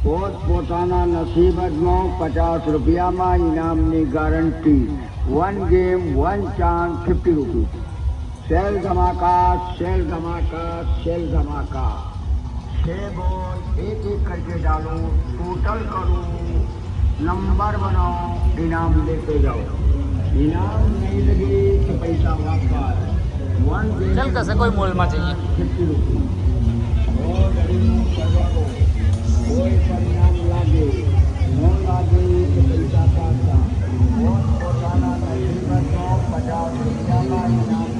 પોતાના નસીબમાં 50 રૂપિયામાં ઇનામની guarantee. 1 game 1 chance 50 rupees. Sale धमाका सेल धमाका सेल धमाका. 6 बॉल एक करके डालो, टोटल करो, नंबर बनाओ, इनाम लेते जाओ. इनाम नहीं लगे तो पैसा वापस. 1 गेम चल कैसे कोई मोल में चाहिए 50 રૂપીસ. और गरीबों को कोई परिणाम लागे न लागे तो पैसा पाता. और પોતાના નસીબમાં 50 રૂપિયામાં ઇનામ.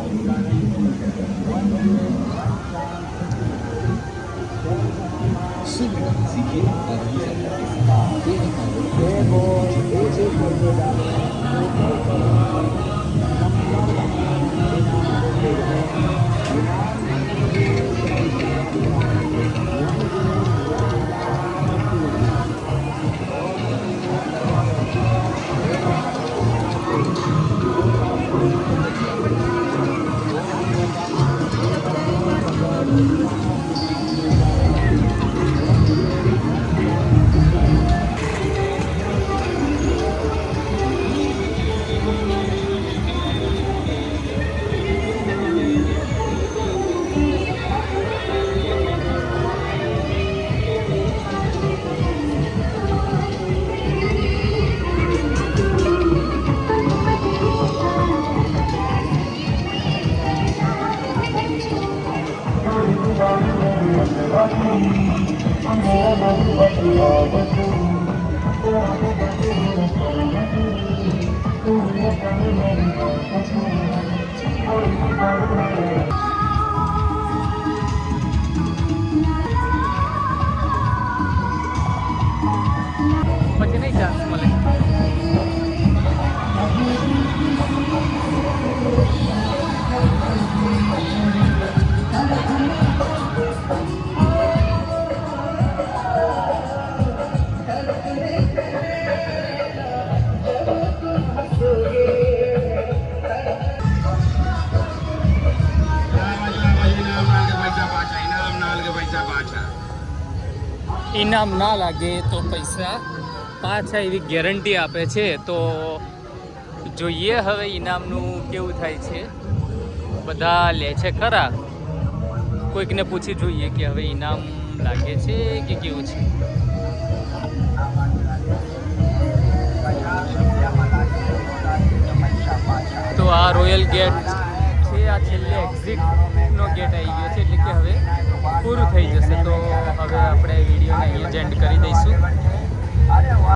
પછી નહીં ચાન્સ મળે. ઇનામ ના લાગે તો પૈસા પાછા એવી ગેરંટી આપે છે. તો જોઈએ હવે ઇનામનું કેવું થાય છે. બધા લે છે ખરા, કોઈકને પૂછી જોઈએ કે હવે ઇનામ લાગે છે કે કેવું છે. તો આ રોયલ ગેટ છે, આ છેલ્લે એક્ઝિટનો ગેટ આવી ગયો છે, એટલે કે હવે પૂરું થઈ જશે. તો હવે આપણે વિડીયોને અહીંયા જ એન્ડ કરી દઈશું.